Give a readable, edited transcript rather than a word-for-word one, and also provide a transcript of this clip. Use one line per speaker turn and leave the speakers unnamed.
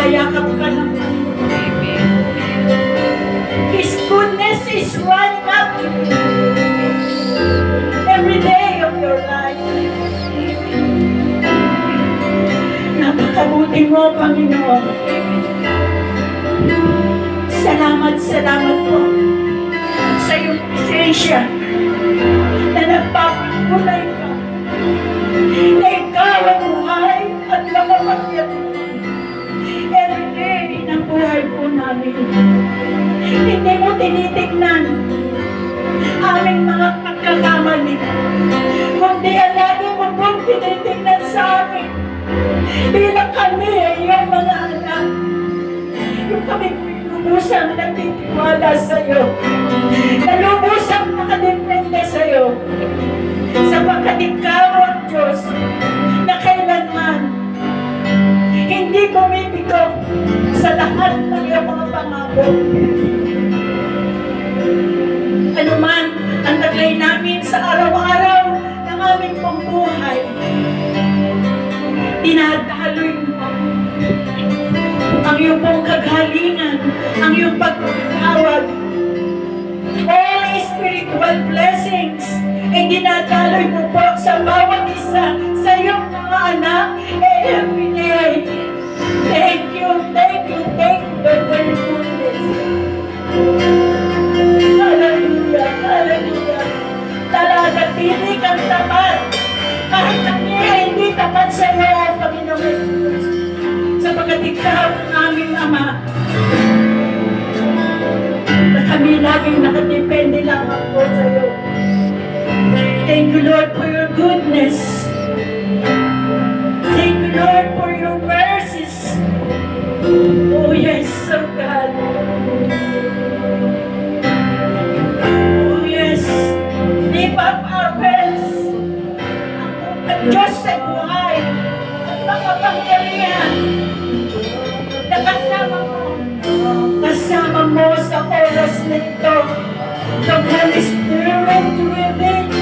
Niyayakap ka ng His goodness is running up every day of your life. Napakabuti mo, Panginoon. Salamat po sa iyong presensya na nagpapatuloy ka na ikaw ang buhay at nakapagyaman. Every day ng buhay po namin. Hindi mo tinitignan aming mga pagkakamali, kundi ang lagi mo pong tinitignan sa amin bilang kami ay iyong mga anak. Yung kami lubusang nagtitiwala sa iyo, na lubusang nakadepende sa iyo, sapagkat ikaw ang Diyos na kailanman hindi bumibigyo sa lahat ng iyong mga pangako. Ano man ang taglay namin sa araw-araw ng aming pambuhay, dinadaloy mo ang iyong pong kagalingan, ang iyong pagpapatawad. All spiritual blessings ay dinadaloy mo po sa bawat isa sa iyong mga anak every day. Thank you, Lord, for your goodness. Hallelujah, hallelujah. Talaga, tinig ang tapat. Kahit kami ay hindi tapat sa iyo, Panginoon Jesus. Sapagkat ikaw ang aming Ama. Na kami laging nakadepende lang ako sa iyo. Thank you, Lord, for your goodness. Thank you, Lord, for your mercies. Oh, yes, oh God. Oh, yes. Lift up our hands. Ang Diyos sa buhay at makapangyarihan na kasama mo sa oras na ito. The Holy Spirit to reveal